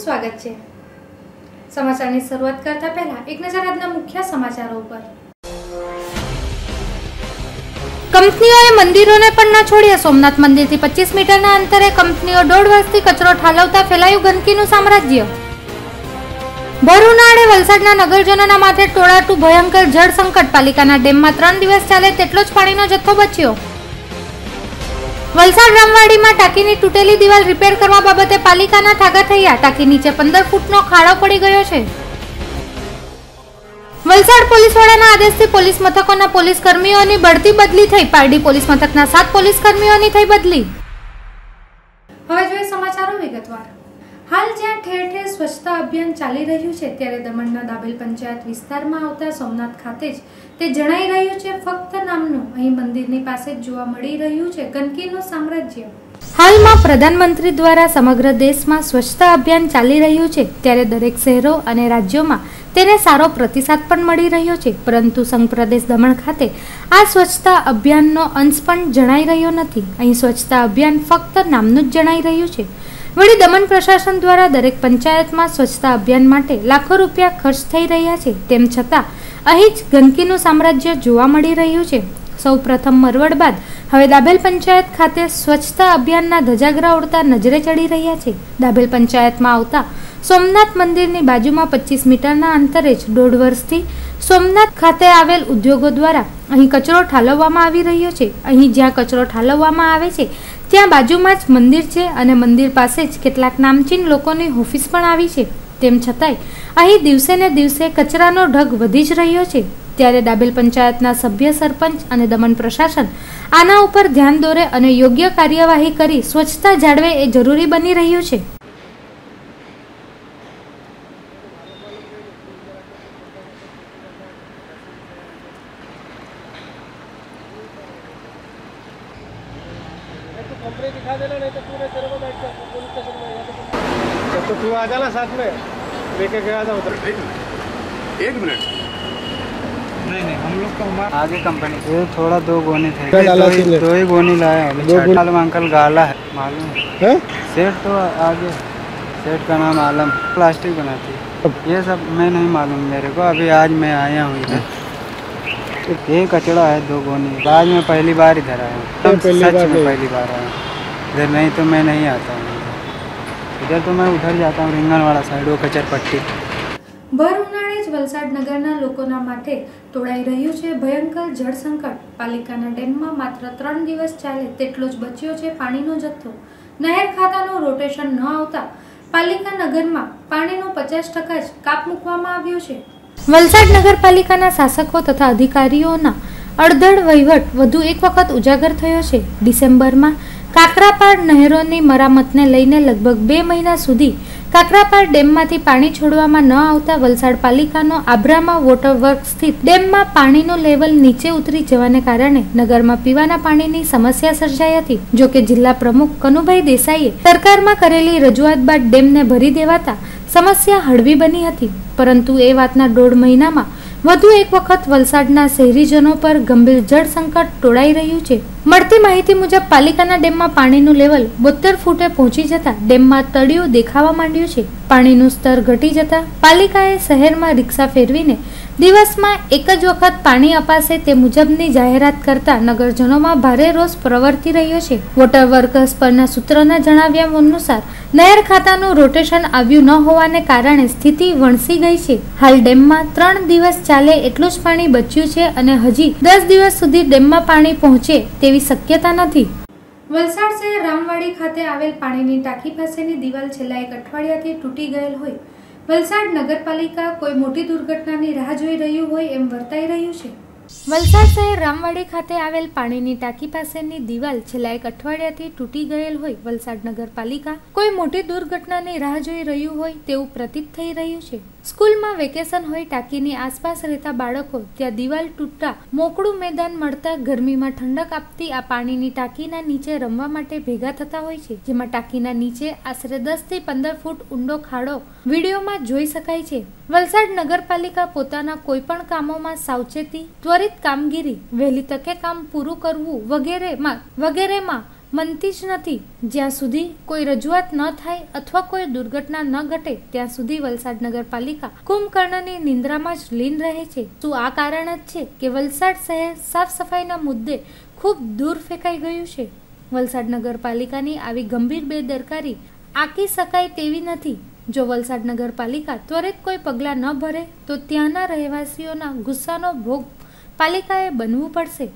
સ્વાગત છે। સમાચારની શરૂઆત કરતા પહેલા એક નજર આજના મુખ્ય સમાચારો પર। કંપનીઓએ મંદિરોને પણ ન છોડ્યા। સોમનાથ મંદિરથી 25 મીટરના અંતરે કંપનીઓ 1.5 વર્ષથી કચરો ઠાલવતા ફેલાયું ગંદકીનું સામ્રાજ્ય। ભર ઉનાળે વલસાડના નગરજનોના માથે ટોળાતું ભયંકર જળ સંકટ। પાલિકાના ડેમમાં 3 દિવસ ચાલે તેટલો જ પાણીનો જથ્થો બચ્યો। વલસાડ રામવાડીમાં ટાંકીની તૂટેલી દિવાલ રિપેર કરવા બાબતે પાલિકાના ઠાગા થયા। ટાંકી નીચે 15 ફૂટનો ખાડો પડી ગયો છે। વલસાડ પોલીસ વડાના આદેશથી પોલીસ મથકોના પોલીસ કર્મીઓની બઢતી બદલી થઈ। પારડી પોલીસ મથકના 7 પોલીસ કર્મીઓની થઈ બદલી। હવે જોઈએ સમાચારો વિગતવાર। હાલ જ્યાં ઠેર ઠેર સ્વચ્છતા અભિયાન ચાલી રહ્યું છે ત્યારે દમણના દાબેલ પંચાયત વિસ્તારમાં આવતા સોમનાથ ખાતે જ તે જણાઈ રહ્યું છે ફક્ત નામનું। અહીં મંદિરની પાસે જ જોવા મળી રહ્યું છે ગંદકીનું સામ્રાજ્ય। હાલમાં પ્રધાનમંત્રી દ્વારા સમગ્ર દેશમાં સ્વચ્છતા અભિયાન ચાલી રહ્યું છે ત્યારે દરેક શહેરો અને રાજ્યોમાં તેને સારો પ્રતિસાદ પણ મળી રહ્યો છે, પરંતુ સંઘ પ્રદેશ દમણ ખાતે આ સ્વચ્છતા અભિયાનનો અંશ પણ જણાઈ રહ્યો નથી। અહીં સ્વચ્છતા અભિયાન ફક્ત નામનું જ જણાઈ રહ્યું છે। વળી દમણ પ્રશાસન દ્વારા દરેક પંચાયતમાં સ્વચ્છતા અભિયાન માટે લાખો રૂપિયા ખર્ચ થઈ રહ્યા છે, તેમ છતાં અહીં જ ગંદકીનું સામ્રાજ્ય જોવા મળી રહ્યું છે। સૌ પ્રથમ મરવડ બાદ હવે દાબેલ પંચાયત ખાતે સ્વચ્છતા અભિયાનના ધજાગરા ઉડતા નજરે ચડી રહ્યા છે। દાબેલ પંચાયતમાં આવતા સોમનાથ મંદિરની બાજુમાં 25 મીટરના અંતરે જ 1.5 વર્ષથી સોમનાથ ખાતે આવેલ ઉદ્યોગો દ્વારા અહીં કચરો ઠાલવવામાં આવી રહ્યો છે। અહીં જ્યાં કચરો ઠાલવવામાં આવે છે ત્યાં બાજુમાં જ મંદિર છે અને મંદિર પાસે જ કેટલાક નામચીન લોકોની ઓફિસ પણ આવી છે, તેમ છતાંય અહીં દિવસે ને દિવસે કચરાનો ઢગ વધી જ રહ્યો છે। ત્યારે દાબેલ પંચાયતના સભ્ય સરપંચ અને દમણ પ્રશાસન આના ઉપર ધ્યાન દોરે અને યોગ્ય કાર્યવાહી કરી સ્વચ્છતા જાળવે એ જરૂરી બની રહ્યું છે। दिखा देना, नहीं तो पूरे तेरे को बैठ कर पुलिस स्टेशन में तो तू आ जाना साथ में लेके गया था उधर। एक मिनट नहीं हम लोग का हमारा आगे कंपनी ये थोड़ा 2 गोनी थे, दो ही गोनी लाया। मालूम अंकल गाला है, मालूम है सेठ तो आगे सेठ का नाम आलम प्लास्टिक बनाती है। ये सब मैं नहीं मालूम मेरे को, अभी आज मैं आया हूँ इधर। ये कचड़ा है 2 गोनी, आज मैं पहली बार इधर आया हूँ, पहली बार आया हूँ इधर, नहीं तो मैं नहीं आता हूँ इधर, तो मैं उधर जाता हूँ રીંગણવાળા સાઈડ वो કચર પટ્ટી। ભર ઉનાળે જ વલસાડ નગરના લોકોના માટે તોડાઈ રહ્યું છે ભયંકર જળ સંકટ। પાલિકાના ડેમમાં માત્ર 3 દિવસ ચાલે તેટલો જ બચ્યો છે પાણીનો જથ્થો। નહેર ખાતાનું રોટેશન ન આવતા પાલિકા નગરમાં પાણીનો 50% જ કાપ મૂકવામાં આવ્યો છે। વલસાડ નગરપાલિકાના શાસકો તથા અધિકારીઓના અડધડ વહીવટ વધુ એક વખત ઉજાગર થયો છે। ડિસેમ્બરમાં કાકરાપાડ નહેરોની મરામતને લઈને લગભગ 2 મહિના સુધી કાકરાપાડ ડેમમાંથી પાણી છોડવામાં ન આવતા વલસાડ પાલિકાનો આબ્રામા વોટર વર્ક સ્થિત ડેમમાં પાણીનું લેવલ નીચે ઉતરી જવાને કારણે નગરમાં પીવાના પાણીની સમસ્યા સર્જાઈ હતી। જોકે જિલ્લા પ્રમુખ કનુભાઈ દેસાઈએ સરકારમાં કરેલી રજૂઆત બાદ ડેમને ભરી દેવાતા સમસ્યા હળવી બની હતી, પરંતુ એ વાતના 1.5 મહિનામાં વધુ એક વખત વલસાડના શહેરીજનો પર ગંભીર જળ સંકટ તોડાઈ રહ્યું છે। મળતી માહિતી મુજબ પાલિકાના ડેમમાં પાણીનું લેવલ 72 ફૂટે પહોંચી જતા ડેમમાં તળિયું દેખાવા માંડ્યું છે। પાણીનું સ્તર ઘટી જતા પાલિકાએ શહેરમાં રિક્ષા ફેરવીને દિવસમાં એક જ વખત પાણી અપાશે તે મુજબની જાહેરાત કરતા નગરજનોમાં ભારે રોષ પ્રવર્તી રહ્યો છે। વોટર વર્કર્સ પરના સૂત્રોના જણાવ્યા અનુસાર નહેર ખાતાનું રોટેશન આવ્યું ન હોવાને કારણે સ્થિતિ વણસી ગઈ છે। હાલ ડેમમાં 3 દિવસ ચાલે એટલું જ પાણી બચ્યું છે અને હજી 10 દિવસ સુધી ડેમમાં પાણી પહોંચે તેવી શક્યતા નથી। વલસાડ શહેર રામવાડી ખાતે આવેલ પાણીની ટાંકી પાસેની દિવાલ છેલ્લા 1 અઠવાડિયાથી તૂટી ગયેલ હોય વલસાડ નગરપાલિકા કોઈ મોટી દુર્ઘટનાની રાહ જોઈ રહ્યું હોય એમ વર્તાઈ રહ્યું છે। વલસાડ શહેર રામવાડી ખાતે આવેલ પાણીની ટાંકી પાસેની દિવાલ છેલ્લા 1 અઠવાડિયાથી તૂટી ગયેલ હોય વલસાડ નગરપાલિકા કોઈ મોટી દુર્ઘટનાની રાહ જોઈ રહ્યું હોય તેવું પ્રતીત થઈ રહ્યું છે। સ્કૂલમાં વેકેશન હોય ટાંકીની આસપાસ રહેતા બાળકો ત્યાં દિવાલ તૂટતા મોકળું મેદાન મળતા ગરમીમાં ઠંડક આપતી આ પાણીની ટાંકીના નીચે રમવા માટે ભેગા થતા હોય છે, જેમાં ટાંકીના નીચે આશરે 10 થી 15 ફૂટ ઊંડો ખાડો વિડીયોમાં જોઈ શકાય છે। વલસાડ નગરપાલિકા પોતાના કોઈ પણ કામોમાં સાવચેતી, ત્વરિત કામગીરી, વહેલી તકે કામ પૂરું કરવું વગેરેમાં બનતી જ નથી. જ્યાં સુધી કોઈ રજૂઆત ન થાય અથવા કોઈ દુર્ઘટના ન ઘટે ત્યાં સુધી વલસાડ નગરપાલિકા કુંભકર્ણની નિંદ્રામાં જ લીન રહે છે. શું આ કારણ જ છે કે વલસાડ શહેર સાફ સફાઈના મુદ્દે ખૂબ દૂર ફેંકાઈ ગયું છે? વલસાડ નગરપાલિકાની આવી ગંભીર બેદરકારી આંકી શકાય તેવી નથી. જો વલસાડ નગરપાલિકા ત્વરિત કોઈ પગલાં ન ભરે તો ત્યાંના રહેવાસીઓના ગુસ્સાનો ભોગ પાલિકાએ બનવું પડશે.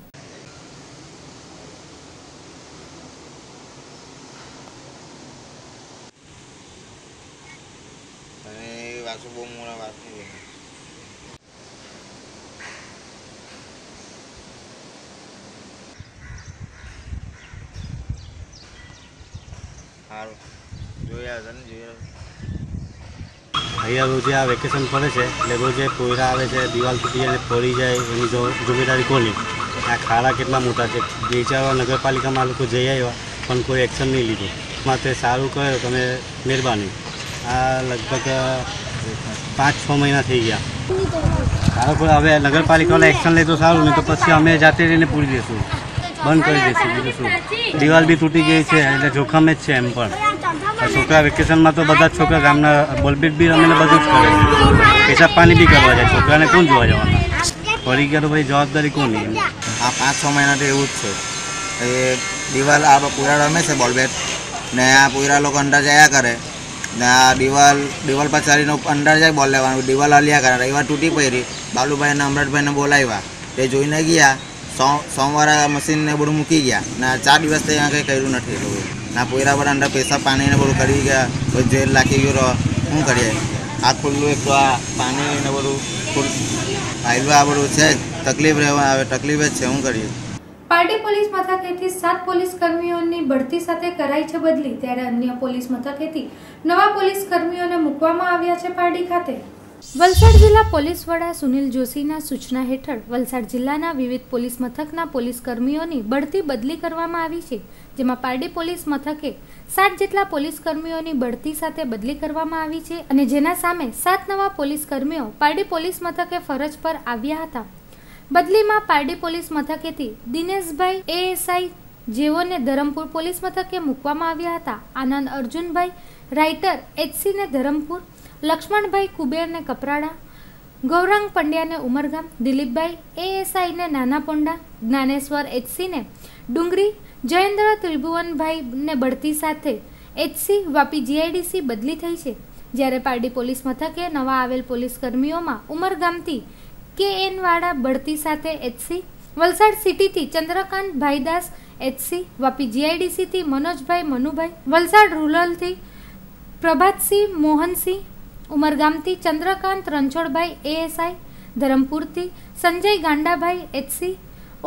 અહીંયા રોજે આ વેકેશન પડે છે એટલે રોજે પોયરા આવે છે, દિવાલ તૂટી જાય પડી જાય એની જવાબદારી કોની? આ ખાડા કેટલા મોટા છે, 2-4 નગરપાલિકામાં લોકો જઈ આવ્યા પણ કોઈ એક્શન નહીં લીધું. માટે સારું કહે તમે મહેરબાની. આ લગભગ 5-6 મહિના થઈ ગયા. સારું પણ હવે નગરપાલિકાવાળા એક્શન લે તો સારું, નહીં તો પછી અમે જાતે રહીને પૂરી દઈશું, બંધ કરી દઈશું. બીજું શું, દિવાલ બી તૂટી ગઈ છે એટલે જોખમ જ છે. એમ પણ છોકરા વેકેશનમાં તો બધા જ છોકરા ગામના બોલબીટ બી રમીને બધું જ કરે છે, પેશાબ પાણી બી કરવા જાય. છોકરાને કોણ જોવા જવાના? પડી ગયા તો ભાઈ જવાબદારી કોની? આ 5-6 મહિનાથી એવું જ છે. એ દિવાલ આ પૂરા રમે છે બોલબેટ ને આ પૂરા લોકો અંદર જયા કરે ને આ દિવાલ પર ચાલીને અંદર જાય બોલ લેવાનું, દિવાલ હલ્યા કરે. રવિવાર તૂટી પડી, બાલુભાઈને અમરતભાઈને બોલાવ્યા, તે જોઈને ગયા. સોમવારે મશીનને બધું મૂકી ગયા ને 4 દિવસથી અહીંયા કંઈ કર્યું નથી. લોકો ના પોયરા બધા અંદર પેશાબ પાણીને બધું કરી ગયા, કોઈ જેલ લાગી ગયો. શું કરીએ? આ ખુલ્લું એક તો આ પાણીને બધું આવેલું આ બધું છે, તકલીફ રહેવા આવે, તકલીફ જ છે. શું કરીએ? પારડી પોલીસ મથકેથી 7 પોલીસ કર્મીઓની બઢતી સાથે કરાઈ છે બદલી, ત્યારે અન્ય પોલીસ મથકેથી નવા પોલીસ કર્મીઓને મૂકવામાં આવ્યા છે પારડી ખાતે. વલસાડ જિલ્લા પોલીસ વડા સુનિલ જોશીના સૂચના હેઠળ વલસાડ જિલ્લાના વિવિધ પોલીસ મથકના પોલીસ કર્મીઓની બઢતી બદલી કરવામાં આવી છે, જેમાં પારડી પોલીસ મથકે 7 જેટલા પોલીસ કર્મીઓની બઢતી સાથે બદલી કરવામાં આવી છે અને જેના સામે 7 નવા પોલીસ કર્મીઓ પારડી પોલીસ મથકે ફરજ પર આવ્યા હતા. બદલીમાં પારડી પોલીસ મથકેથી દિનેશભાઈ ASI જેઓને ધરમપુર પોલીસ મથકે મૂકવામાં આવ્યા હતા. આનંદ અર્જુનભાઈ રાઇટર HC ને ધરમપુર, લક્ષ્મણભાઈ કુબેરને કપરાડા, ગૌરાંગ પંડ્યાને ઉમરગામ, દિલીપભાઈ ASI ને નાના પોંડા, જ્ઞાનેશ્વર HC ને ડુંગરી, જયેન્દ્ર ત્રિભુવનભાઈને બઢતી સાથે HC વાપી GIDC બદલી થઈ છે. જ્યારે પારડી પોલીસ મથકે નવા આવેલ પોલીસ કર્મીઓમાં ઉમરગામથી KN વાળા બઢતી સાથે HC, Valsad સિટીથી Chandrakant ભાઈદાસ HC, Vapi GIDC થી મનોજભાઈ મનુભાઈ, વલસાડ રૂરલથી પ્રભાતસિંહ મોહનસિંહ, ઉમરગામથી ચંદ્રકાંત રણછોડભાઈ ASI, ધરમપુરથી સંજય ગાંડાભાઈ HC,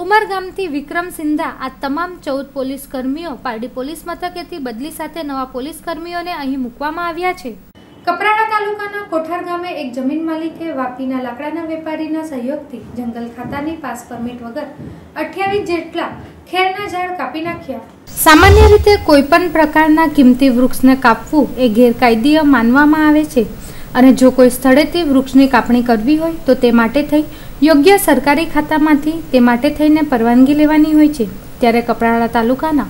ઉમરગામથી વિક્રમ સિંધા. આ તમામ 14 પોલીસ કર્મીઓ પારડી પોલીસ મથકેથી બદલી સાથે નવા પોલીસ કર્મીઓને અહીં મૂકવામાં આવ્યા છે. કપરાડા તાલુકાના કોઠાર ગામે એક જમીન માલિકે વાપીના લાકડાના વેપારીના સહયોગથી જંગલ ખાતાની પાસ પરમિટ વગર 28 જેટલા ખેરના ઝાડ કાપી નાખ્યા. સામાન્ય રીતે કોઈપણ પ્રકારના કિંમતી વૃક્ષને કાપવું એ ગેરકાયદીય માનવામાં આવે છે અને જો કોઈ સ્થળેથી વૃક્ષની કાપણી કરવી હોય તો તે માટે થઈ યોગ્ય સરકારી ખાતામાંથી તે માટે થઈને પરવાનગી લેવાની હોય છે. ત્યારે કપરાડા તાલુકાના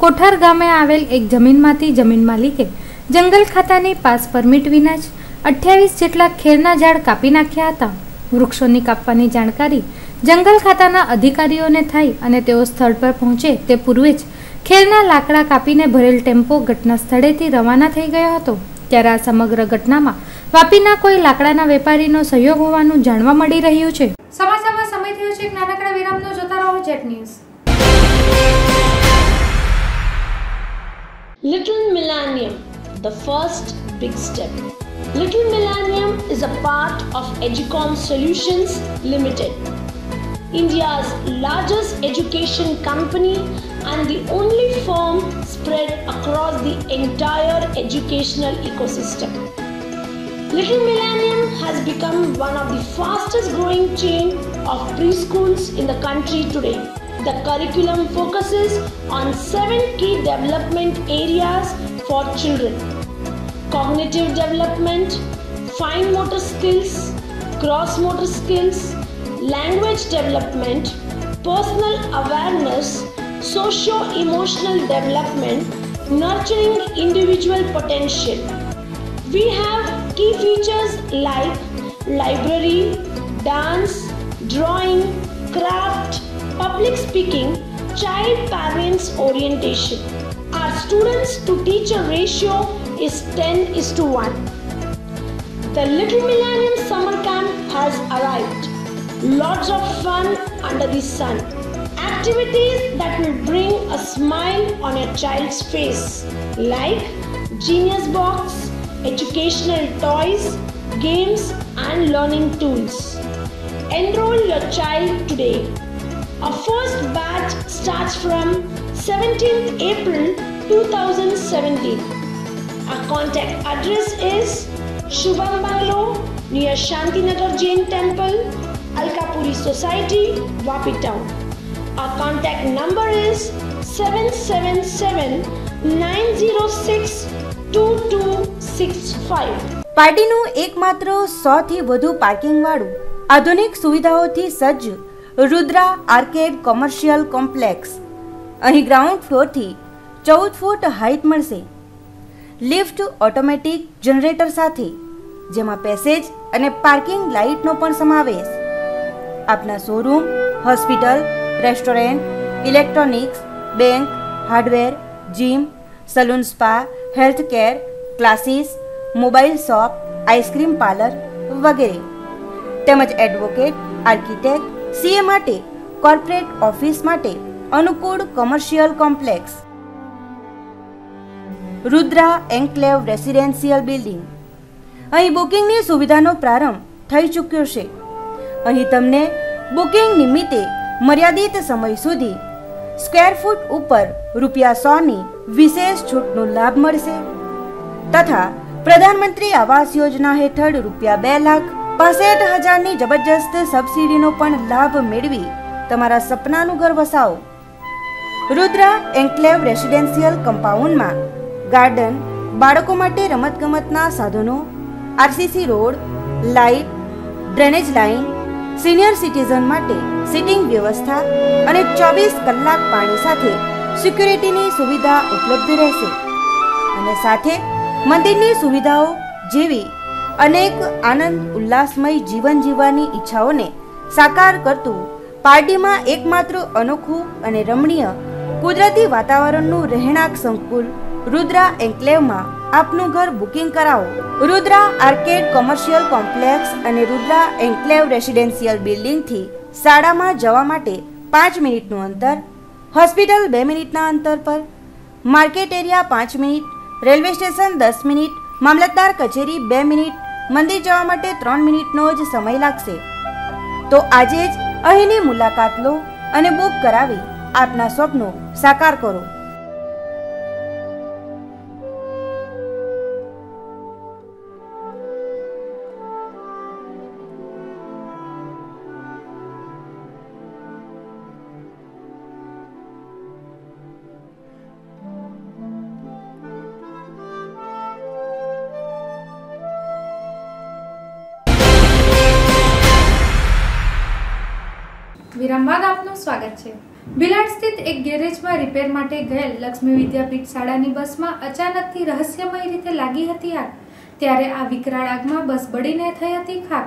કોઠાર ગામે આવેલ એક જમીનમાંથી જમીન માલિકે જંગલ ખાતાની પાસ પરમિટ વિના જ 28 જેટલા ખેરના ઝાડ કાપી નાખ્યા હતા. વૃક્ષોની કાપવાની જાણકારી જંગલ ખાતાના અધિકારીઓને થાય અને તેઓ સ્થળ પર પહોંચે તે પૂર્વે જ ખેરના લાકડા કાપીને ભરેલ ટેમ્પો ઘટના સ્થળેથી રવાના થઈ ગયો હતો. ત્યારે આ સમગ્ર ઘટનામાં વાપીના કોઈ લાકડાના વેપારીનો સહયોગ હોવાનું જાણવા મળી રહ્યું છે. સમાચારમાં સમય થયો છે એક નાનકડા વિરામનો. જોતા રહો jet news. Little Millennium, the first big step. Little Millennium is a part of Educom Solutions Limited, India's largest education company and the only firm spread across the entire educational ecosystem. Little Millennium has become one of the fastest growing chain of preschools in the country today. The curriculum focuses on 7 key development areas for children: cognitive development, fine motor skills, gross motor skills, language development, personal awareness, socio-emotional development, nurturing individual potential. We have key features like library, dance, drawing, craft, public speaking, child-parents orientation. Our students to teacher ratio is 10:1. The Little Millennium Summer Camp has arrived. Lots of fun under the sun. Activities that will bring a smile on your child's face, like Genius Box, educational toys, games and learning tools. Enroll your child today. Our first batch starts from 17th April 2017. Our contact address is Shubham Bangalow near Shantinagar Jain Temple, Alkapuri Society, Vapi Town. Our contact number is 777-906-2265. પાર્ટીનું એકમાત્ર 100થી વધુ પાર્કિંગવાળું આધુનિક સુવિધાઓથી સજ્જ Rudra arcade commercial complex. અહીં ground ફ્લોરથી 14 ફૂટ height મળશે. Lift automatic generator સાથે, જેમાં પેસેજ અને પાર્કિંગ લાઇટનો પણ સમાવેશ. આપના showroom, hospital, restaurant, electronics, bank, hardware, gym, salon, spa, health care, classes, mobile shop, ice cream parlour વગેરે, તેમજ એડવોકેટ, આર્કિટેક્ટ, સીએ માટે, કોર્પોરેટ ઓફિસ માટે અનુકૂળ commercial complex. Rudra enclave residential building. અહીં બુકિંગની સુવિધાનો પ્રારંભ થઈ ચૂક્યો છે. અહીં તમને બુકિંગ નિમિત્તે મર્યાદિત સમય સુધી સ્ક્વેર ફૂટ ઉપર ₹100ની વિશેષ છૂટનો લાભ મળશે તથા પ્રધાનમંત્રી આવાસ યોજના હેઠળ ₹2,65,000ની જબરજસ્ત સબસિડીનો પણ લાભ મેળવી તમારા સપનાનું ઘર વસાવો. રુદ્રા એન્કલેવ રેસિડેન્શિયલ કમ્પાઉન્ડમાં ગાર્ડન, બાળકો માટે રમતગમતના સાધનો, RCC road, light, drainage line, senior citizen માટે સિટિંગ વ્યવસ્થા અને 24 કલાક પાણી સાથે સિક્યુરિટીની સુવિધા ઉપલબ્ધ રહેશે. અને સાથે મંદિરની સુવિધાઓ જેવી અનેક આનંદ ઉલ્લાસમય જીવન જીવવાની ઈચ્છાઓને સાકાર કરતું પાર્ટીમાં એકમાત્ર અનોખું અને રમણીય કુદરતી વાતાવરણનું રહેણાંક સંકુલ રુદ્રા એન્કલેવમાં આપનું ઘર બુકિંગ કરાવો. રુદ્રા આર્કેડ કોમર્શિયલ કોમ્પ્લેક્સ અને રુદ્રા એન્કલેવ રેસિડેન્શિયલ બિલ્ડિંગથી શાળામાં જવા માટે 5 મિનિટનું અંતર, હોસ્પિટલ 2 મિનિટના અંતર પર, માર્કેટ એરિયા 5 મિનિટ, રેલવે સ્ટેશન 10 મિનિટ, મામલતદાર કચેરી 2 મિનિટ, મંદિર જવા માટે 3 મિનિટનો જ સમય લાગશે. તો આજે જ અહીંની મુલાકાત લો અને બુક કરાવી આપના સ્વપ્નો સાકાર કરો. વિરામ બાદ આપનું સ્વાગત છે. ભિલાડ સ્થિત એક ગેરેજમાં રિપેર માટે ગયેલ લક્ષ્મી વિદ્યાપીઠ શાળાની બસમાં અચાનકથી રહસ્યમય રીતે લાગી હતી આગ. ત્યારે આ વિકરાળ આગમાં બસ બળીને થઈ હતી ખાક.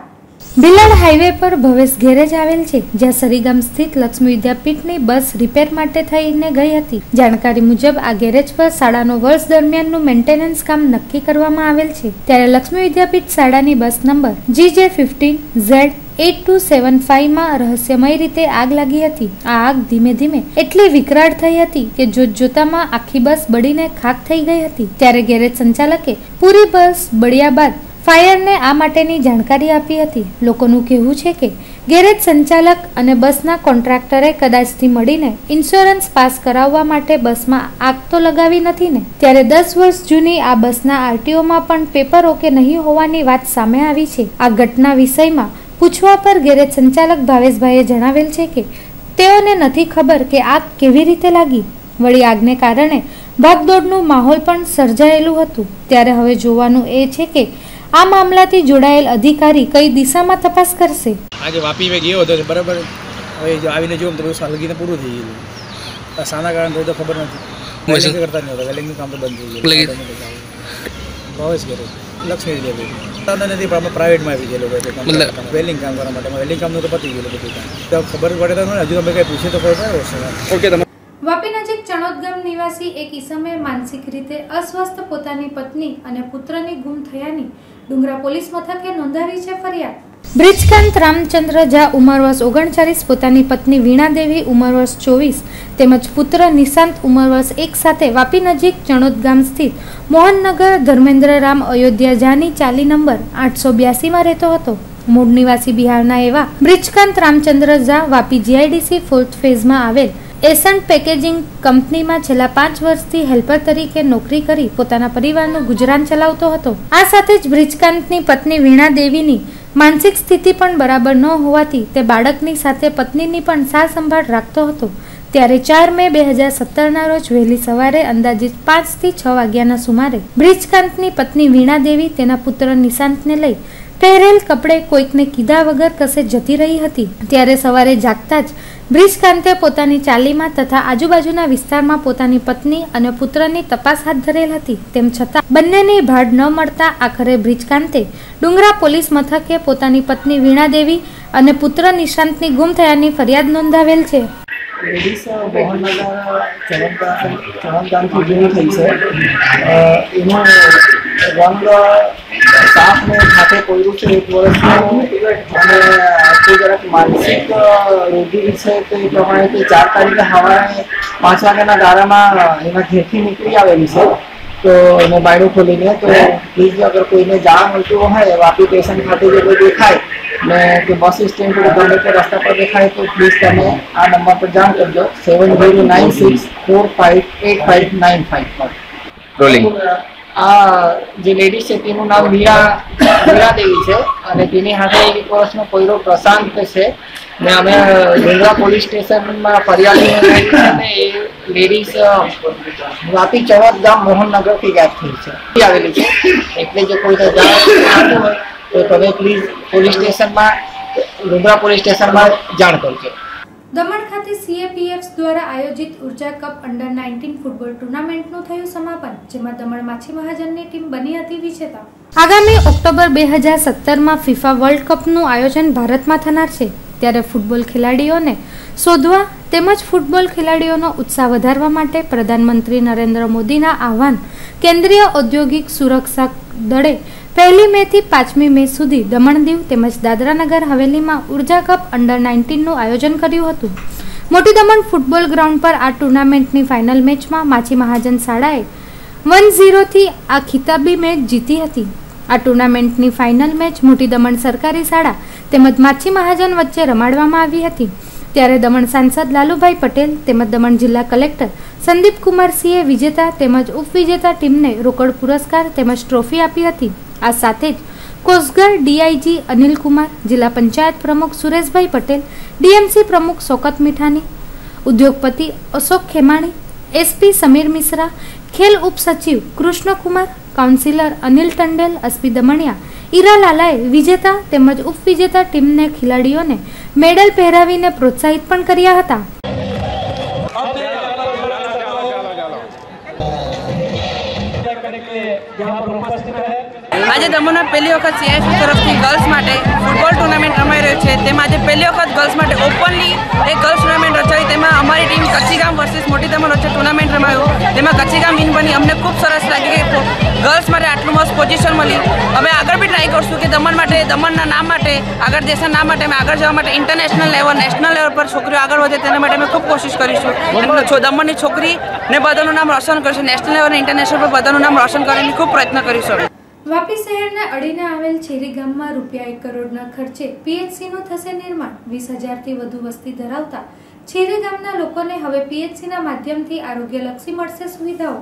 ભિલાડ હાઈવે પર ભવેશ ગેરેજ આવેલ છે, જ્યાં સરીગામ સ્થિત લક્ષ્મી વિદ્યાપીઠની બસ રિપેર માટે થઈને ગઈ હતી. જાણકારી મુજબ આ ગેરેજ પર શાળાનો વર્ષ દરમિયાનનું મેન્ટેનન્સ કામ નક્કી કરવામાં આવેલ છે. ત્યારે લક્ષ્મી વિદ્યાપીઠ શાળાની બસ નંબર GJ15Z8275 માં રહસ્યમય રીતે આગ લાગી હતી. આ આગ ધીમે ધીમે એટલી વિકરાળ થઈ હતી કે જોતજોતામાં આખી બસ બળીને ખાક થઈ ગઈ હતી. ત્યારે ગેરેજ સંચાલકે પૂરી બસ બળ્યા બાદ ફાયરને આ માટેની જાણકારી આપી હતી. લોકોનું કહેવું છે કે ગેરેજ સંચાલક અને બસના કોન્ટ્રાક્ટરે કદાચથી મળીને ઇન્સ્યોરન્સ પાસ કરાવવા માટે બસમાં આગ તો લગાવી નથી ને. ત્યારે 10 વર્ષ જૂની આ બસના આરટીઓમાં પણ પેપર ઓકે નહીં હોવાની વાત સામે આવી છે. આ ઘટના વિષયમાં પૂછવા પર ગેરેજ સંચાલક ભાવેશભાઈએ જણાવેલ છે કે તેઓને નથી ખબર કે આગ કેવી રીતે લાગી. વળી આગને કારણે ભાગદોડનું માહોલ પણ સર્જાયેલું હતું. ત્યારે હવે જોવાનું એ છે કે આ મામલાથી જોડાયેલ અધિકારી કઈ દિશામાં તપાસ કરશે. આજે વાપી મેં ગયો હતો બરાબર. હવે આવીને જોયું તો સળગીને પૂરું થઈ ગયેલું. શાના કારણ તો ખબર નથી. વેલ્ડિંગ કરતા નહીં હોતા, વેલ્ડિંગનું કામ તો બંધ થઈ ગયું. ભાવેશ કર્યો લક્ષ્મી વિજય નથી, પણ અમે પ્રાઇવેટમાં આવી ગયેલો વેલ્ડિંગ કામ કરવા માટે. વેલ્ડિંગ કામનું તો પતી ગયેલું બધું કામ, તો ખબર પડે તો હજુ તમે કંઈ પૂછે તો ખબર. ઓકે. તમે વાપી નજીક ચણોદ ગામ નિવાસી એક ઈસમે માનસિક રીતે અસ્વસ્થ પોતાની પત્ની અને પુત્રની ગુમ થયાની ડુંગરા પોલીસ મથકે નોંધાવી છે ફરિયાદ. બ્રિજકાંત રામચંદ્ર ઝા ઉંમર વર્ષ 39, પોતાની પત્ની વીણાદેવી ઉંમર વર્ષ 24 તેમજ પુત્ર નિશાંત ઉંમર વર્ષ 1 સાથે વાપી નજીક ચણોદ ગામ સ્થિત મોહનનગર ધર્મેન્દ્ર રામ અયોધ્યા ઝાની ચાલી નંબર 882 રહેતો હતો. મૂળ નિવાસી બિહારના એવા બ્રિજકાંત રામચંદ્ર ઝા વાપી જીઆઈડીસી 4th ફેઝમાં આવેલ એસન્ટ પેકેજિંગ કંપનીમાં છેલ્લા 5 વર્ષથી હેલ્પર તરીકે નોકરી કરી પોતાના પરિવારનું ગુજરાન ચલાવતો હતો. આ સાથે જ બ્રિજકાંતની પત્ની વીણાદેવીની માનસિક સ્થિતિ પણ બરાબર ન હોવાથી તે બાળકની સાથે પત્નીની પણ સાર સંભાળ રાખતો હતો. ત્યારે 4 મે 2017ના રોજ વહેલી સવારે અંદાજિત 5 થી 6 વાગ્યાના સુમારે બ્રિજકાંતની પત્ની વીણાદેવી તેના પુત્ર નિશાંતને લઈ પહેરેલ કપડે કોઈકને કીધા વગર કસે જતી રહી હતી. ત્યારે સવારે જાગતા જ બ્રિજકાંતે પોતાની ચાલીમાં તથા આજુબાજુના વિસ્તારમાં પોતાની પત્ની અને પુત્રની તપાસ હાથ ધરેલ હતી. તેમ છતાં બંનેની ભાડ ન મળતા આખરે બ્રિજકાંતે ડુંગરા પોલીસ મથકે પોતાની પત્ની વીણાદેવી અને પુત્ર નિશાંતની ગુમ થયાની ફરિયાદ નોંધાવેલ છે. લેડીઝ મોહનનગર ચણોદ ગામથી ગુમ થઈ છે. એનો રંગ સાપ ને હાથે પોયરું છે, 1 વર્ષનું, અને તે જરાક માનસિક રોગી છે. તો એ પ્રમાણે તે 4 તારીખે સવારે 5 વાગ્યાના ગાળામાં એના ઘેરથી નીકળી આવેલી છે. તો એને બાયણું ખોલીને, તો પ્લીઝ અગર કોઈને જાણ મળતું હોય વાપી સ્ટેશન ખાતે જે કોઈ દેખાય ને કે બસ સ્ટેન્ડ પર ગમે તે રસ્તા પર દેખાય તો પ્લીઝ તમે આ નંબર પર જાણ કરજો, 7096458595 પર. આ જે લેડીઝ છે તેનું નામ વીણાદેવી છે અને તેની સાથે 1 વર્ષનો પોયરો પ્રશાંત છે. ને અમે ડુંગરા પોલીસ સ્ટેશનમાં ફરિયાદ અને એ લેડીઝ વાપી ચણોદ ગામ મોહનનગરથી ગાયબ થઈ છે આવેલી છે. એટલે જો કોઈ જાણ હોય તો તમે પ્લીઝ પોલીસ સ્ટેશનમાં ડુંગરા પોલીસ સ્ટેશનમાં જાણ કરજો. દમણ ખાતે CAPF દ્વારા આયોજિત ઉર્જા કપ અંડર 19 ફૂટબોલ ટુર્નામેન્ટનું થયું સમાપન, જેમાં દમણ માછી મહાજનની ટીમ બની હતી વિજેતા. આગામી ઓક્ટોબર 2017માં FIFA વર્લ્ડ કપનું આયોજન ભારતમાં થનાર છે. ત્યારે ફૂટબોલ ખેલાડીઓને શોધવા તેમજ ફૂટબોલ ખેલાડીઓનો ઉત્સાહ વધારવા માટે પ્રધાનમંત્રી નરેન્દ્ર મોદીના આહવાન કેન્દ્રીય ઔદ્યોગિક સુરક્ષા દળે 1 મે થી 5 મે સુધી દમણ દીવ તેમજ દાદરા નગર હવેલીમાં ઉર્જા કપ અંડર 19નું આયોજન કર્યું હતું. મોટી દમણ ફૂટબોલ ગ્રાઉન્ડ પર આ ટુર્નામેન્ટની ફાઇનલ મેચમાં માછી મહાજન શાળાએ 1-0 થી આ ખિતાબી મેચ જીતી હતી. આ ટુર્નામેન્ટની ફાઇનલ મેચ મોટી દમણ સરકારી શાળા તેમજ માછી મહાજન વચ્ચે રમાડવામાં આવી હતી. ત્યારે દમણ સાંસદ લાલુભાઈ પટેલ તેમજ દમણ જિલ્લા કલેક્ટર સંદીપ કુમાર સિંહે વિજેતા તેમજ ઉપવિજેતા ટીમને રોકડ પુરસ્કાર તેમજ ટ્રોફી આપી હતી. આ સાથે જ કોસ્ટગાર્ડ DIG અનિલ કુમાર, જિલ્લા પંચાયત પ્રમુખ સુરેશભાઈ પટેલ, DMC પ્રમુખ શોકત મીઠાની, ઉદ્યોગપતિ અશોક ખેમાણી, SP સમીર મિશ્રા, ખેલ ઉપસચિવ કૃષ્ણકુમાર, કાઉન્સિલર અનિલ ટંડેલ, SP દમણિયા, ઈરાલાલાએ વિજેતા તેમજ ઉપવિજેતા ટીમને ખેલાડીઓને મેડલ પહેરાવીને પ્રોત્સાહિત પણ કર્યા હતા. આજે દમણમાં પહેલી વખત CIF તરફથી ગર્લ્સ માટે ફૂટબોલ ટુર્નામેન્ટ રમાઈ રહ્યું છે. તેમાં આજે પહેલી વખત ગર્લ્સ માટે ઓપનલી એક ગર્લ્સ ટુર્નામેન્ટ રચાઈ. તેમાં અમારી ટીમ કચ્છીગામ વર્સિસ મોટી દમણ વચ્ચે ટુર્નામેન્ટ રમાયું. તેમાં કચ્છીગામ વિન બની. અમને ખૂબ સરસ લાગી કે ગર્લ્સ માટે આટલું મસ્ત પોઝિશન મળી. અમે આગળ બી ટ્રાય કરશું કે દમણ માટે, દમણના નામ માટે, આગળ દેશના નામ માટે અમે આગળ જવા માટે ઇન્ટરનેશનલ લેવલ, નેશનલ લેવલ પર છોકરીઓ આગળ વધે તેના માટે અમે ખૂબ કોશિશ કરીશું. દમણની છોકરીને બધાનું નામ રોશન કરીશું. નેશનલ લેવલ અને ઇન્ટરનેશનલ પર બધાનું નામ રોશન કરીને ખૂબ પ્રયત્ન કરીશું. વાપી શહેરના અડીને આવેલ છેરી ગામમાં ₹1 કરોડના ખર્ચે PHCનું થશે નિર્માણ. 20,000થી વધુ વસ્તી ધરાવતા છેરી ગામના લોકોને હવે PHCના માધ્યમથી આરોગ્યલક્ષી મળશે સુવિધાઓ.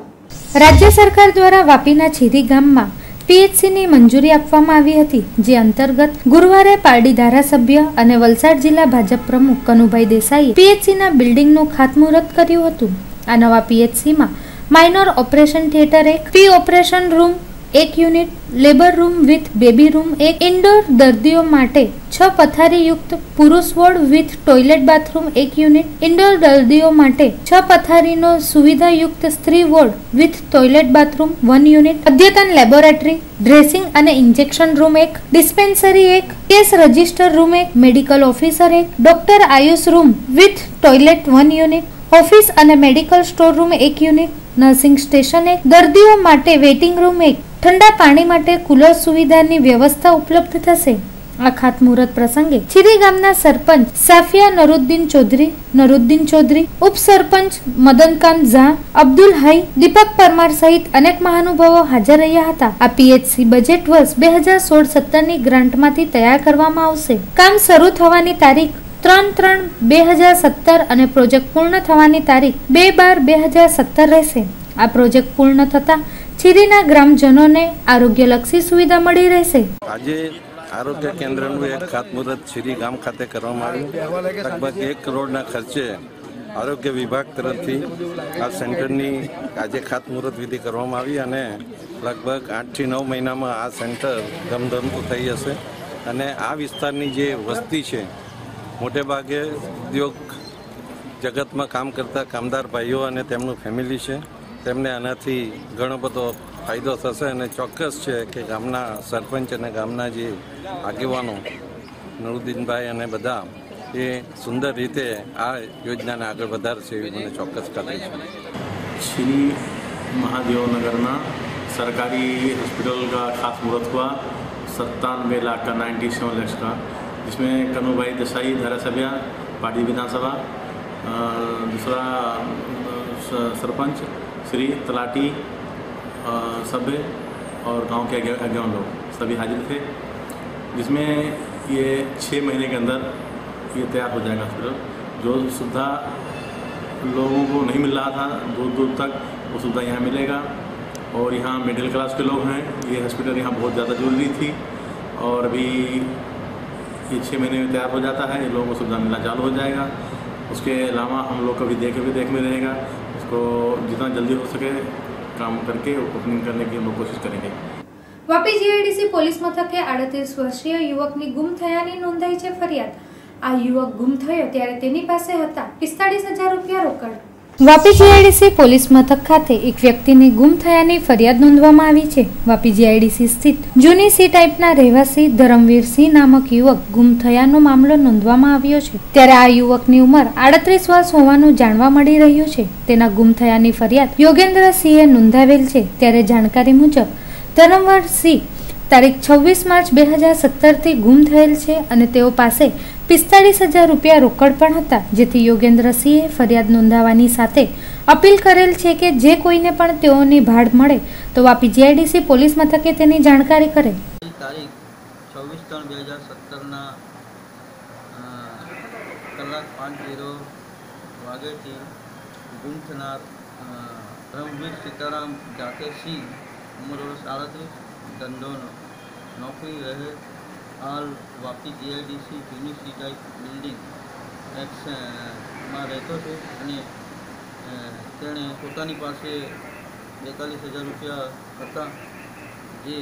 રાજ્ય સરકાર દ્વારા વાપીના છેરી ગામમાં PHCની મંજૂરી આપવામાં આવી હતી, જે અંતર્ગત ગુરુવારે પારડી ધારાસભ્ય અને વલસાડ જિલ્લા ભાજપ પ્રમુખ કનુભાઈ દેસાઈએ PHCના બિલ્ડિંગનું ખાતમુહૂર્ત કર્યું હતું. આ નવા PHCમાં minor operation theatre 1, pre operation room 1 unit, labour room with baby room એક, ઇન્ડોર દર્દીઓ માટે 6 પથારીયુક્ત પુરુષ ward with toilet bathroom 1 unit, indoor દર્દીઓ માટે 6 પથારીનો સુવિધાયુક્ત સ્ત્રી ward with toilet bathroom 1 unit, અદ્યતન લેબોરેટરી, ડ્રેસિંગ અને injection room 1, dispensary 1, case register room 1, medical officer 1, doctor AYUSH room with toilet 1 unit, office અને medical store room 1 unit, nursing station 1, દર્દીઓ માટે વેઇટિંગ રૂમ 1, ઠંડા પાણી માટે કુલર સુવિધાની વ્યવસ્થા ઉપલબ્ધ થશે. આ ખાતમુહૂર્ત પ્રસંગે છીરી ગામના સરપંચ સાફિયા નરુદ્દીન ચૌધરી, ઉપસરપંચ મદનકાંત ઝા, અબ્દુલ હઈ, દીપક પરમાર સહિત અનેક મહાનુભાવો હાજર રહ્યા હતા. આ પીએચસી બજેટ વર્ષ 2016-17ની ગ્રાન્ટમાંથી તૈયાર કરવામાં આવશે. કામ શરૂ થવાની તારીખ 3/3/2017 અને પ્રોજેક્ટ પૂર્ણ થવાની તારીખ 2/12/2017 રહેશે. આ પ્રોજેક્ટ પૂર્ણ થતા છીરીના ગ્રામજનોને આરોગ્યલક્ષી સુવિધા મળી રહેશે. આજે આરોગ્ય કેન્દ્રનું એક ખાતમુહૂર્ત છીરી ગામ ખાતે કરવામાં આવ્યું. લગભગ 1 કરોડના ખર્ચે આરોગ્ય વિભાગ તરફથી આ સેન્ટરની આજે ખાતમુહૂર્ત વિધિ કરવામાં આવી અને લગભગ 8 થી 9 મહિનામાં આ સેન્ટર ધમધમતું થઈ જશે. અને આ વિસ્તારની જે વસ્તી છે, મોટે ભાગે ઉદ્યોગ જગતમાં કામ કરતા કામદાર ભાઈઓ અને તેમનું ફેમિલી છે, તેમને આનાથી ઘણો બધો ફાયદો થશે. અને ચોક્કસ છે કે ગામના સરપંચ અને ગામના જે આગેવાનો નરુદ્દીનભાઈ અને બધા એ સુંદર રીતે આ યોજનાને આગળ વધારશે એવી મને ચોક્કસ ખાતરી છે. श्री महादेव नगरना सरकारी हॉस्पिटल का खास मुहूर्त हुआ 97 लाख का 97 लाख का, जिसमें कन्नूभाई देसाई धारासभ्य पार्टी विधानसभा, दूसरा सरपंच श्री तलाटी सभ्य और गांव के अगेवन लोग सभी हाजिर थे, जिसमें ये 6 महीने के अंदर ये तैयार हो जाएगा हॉस्पिटल. जो सुविधा लोगों को नहीं मिल रहा था दूर दूर तक, वो सुविधा यहाँ मिलेगा. और यहाँ मिडिल क्लास के लोग हैं, ये हॉस्पिटल यहाँ बहुत ज़्यादा ज़रूरी थी और अभी ये 6 महीने में तैयार हो जाता है. लोगों को सुविधा मिलना चालू हो जाएगा. उसके अलावा हम लोग कभी देख में रहेगा, उसको जितना जल्दी हो सके काम करके ओपनिंग करने की हम लोग कोशिश करेंगे. વાપી જીઆઈડીસી પોલીસ મથકે 38 વર્ષીય યુવકની ગુમ થયાની નોંધાઈ છે ફરિયાદ. આ યુવક ગુમ થયો ત્યારે તેની પાસે હતા 45,000 રૂપિયા રોકડ. વાપી જીઆઈડીસી પોલીસ મથક ખાતે એક વ્યક્તિની ગુમ થયાની ફરિયાદ નોંધવામાં આવી છે. વાપી જીઆઈડીસી સ્થિત જૂની સી ટાઈપના રહેવાસી ધરમવીરસિંહ નામક યુવક ગુમ થયાનો મામલો નોંધવામાં આવ્યો છે. ત્યારે આ યુવકની ઉંમર 38 વર્ષ હોવાનું જાણવા મળી રહ્યું છે. તેના ગુમ થયાની ફરિયાદ યોગેન્દ્રસિંહે નોંધાવેલ છે. ત્યારે જાણકારી મુજબ ધરમવીરસિંહ તારીખ 26 માર્ચ 2017 થી ગુમ થયેલ છે અને તેઓ પાસે 45,000 રૂપિયા રોકડ પણ હતા. જેથી યોગેન્દ્રસિંહે ફરિયાદ નોંધાવવાની સાથે અપીલ કરેલ છે કે જે કોઈને પણ તેઓની ભાડ મળે તો વાપી જીઆઈડીસી પોલીસ મથકે તેની જાણકારી કરે. તારીખ 24/3/2017ના કલાક 5:00 વાગ્યાથી ગુમ થનાર રમવીર સીતારામ જાકેસિંહ ઉંમર વર્ષ 38, ધંધો નોકરી રહે હાલ વાપી જીઆઈડીસી જૂની સી ટાઈપ બિલ્ડિંગ માં રહેતો છે અને તેણે પોતાની પાસે 42,000 રૂપિયા હતા, જે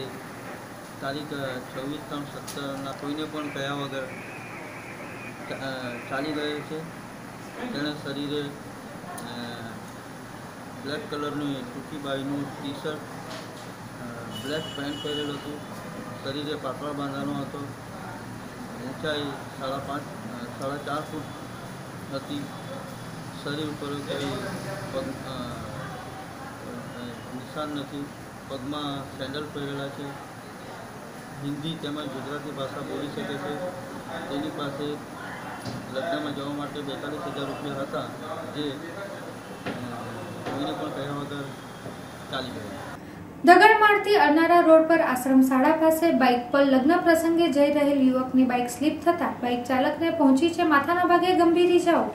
તારીખ 24/3/17ના કોઈને પણ કહ્યા વગર ચાલી ગયો છે. તેણે શરીરે બ્લેક કલરની ટૂંકી બાઈનું ટી-શર્ટ, બ્લેક પેન્ટ પહેરેલું હતું, શરીરે પાટલા બાંધવાનો હતો, ઊંચાઈ 4.5 ફૂટ હતી, શરીર ઉપર કોઈ નિશાન નથી, પગમાં સેન્ડલ પહેરેલા છે, હિન્દી તેમજ ગુજરાતી ભાષા બોલી શકે છે. તેની પાસે લગ્નમાં જવા માટે 42,000 રૂપિયા હતા, જે કોઈને પણ કહ્યા વગર ચાલી ગયા. દગડમાળથી અરનાળા રોડ પર આશ્રમ શાળા પાસે બાઇક પર લગ્ન પ્રસંગે જઈ રહેલ યુવકની બાઇક સ્લીપ થતા બાઇક ચાલકને પહોંચી છે માથાના ભાગે ગંભીર ઇજાઓ.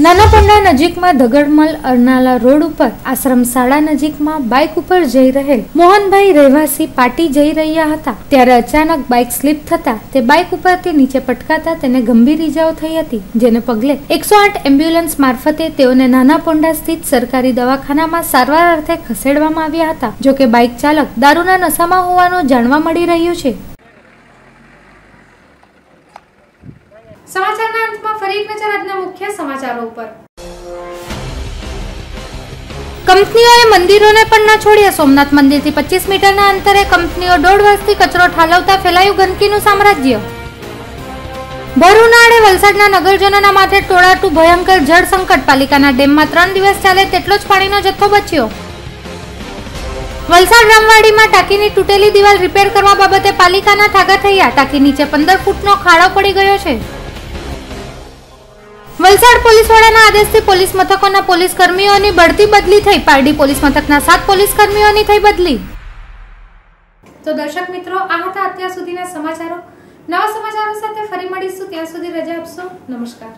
નાનાપોંડા નજીકમાં ધગડમલ અરનાલા રોડ ઉપર આશ્રમ શાળા નજીકમાં બાઇક ઉપર જઈ રહેલ મોહનભાઈ રહેવાસી પાટી જઈ રહ્યા હતા ત્યારે અચાનક બાઇક સ્લીપ થતા તે બાઇક ઉપરથી નીચે પટકાતા તેને ગંભીર ઈજાઓ થઈ હતી, જેને પગલે 108 એમ્બ્યુલન્સ મારફતે તેઓને નાનાપોંડા સ્થિત સરકારી દવાખાનામાં સારવાર અર્થે ખસેડવામાં આવ્યા હતા. જોકે બાઇક ચાલક દારૂના નશામાં હોવાનું જાણવા મળી રહ્યું છે. સમાચારના અંતમાં ફરી એક નજર આજના મુખ્ય સમાચારો ઉપર. કંપનીઓએ મંદિરોને પણ ન છોડ્યા. સોમનાથ મંદિરથી 25 મીટરના અંતરે કંપનીઓ 1.5 વર્ષથી કચરો ઠાલવતા ફેલાયું ગંદકીનું સામ્રાજ્ય. ભર ઉનાળે વલસાડના નગરજનોના માથે ટોળાતું ભયંકર જળ સંકટ. પાલિકાના ડેમમાં 3 દિવસ ચાલે તેટલો જ પાણીનો જથ્થો બચ્યો. વલસાડ રામવાડીમાં ટાંકીની તૂટેલી દિવાલ રિપેર કરવા બાબતે પાલિકાના ઠાગા થયા. ટાંકી નીચે 15 ફૂટનો ખાડો પડી ગયો છે. વલસાડ પોલીસ વડાના આદેશથી પોલીસ મથકોના પોલીસ કર્મીઓની બઢતી બદલી થઈ. પારડી પોલીસ મથકના 7 પોલીસ કર્મીઓની થઈ બદલી. તો દર્શક મિત્રો, આ હતા અત્યાર સુધીના સમાચારો. નવા સમાચારો સાથે ફરી મળીશું. ત્યાં સુધી રજા આપશો. નમસ્કાર.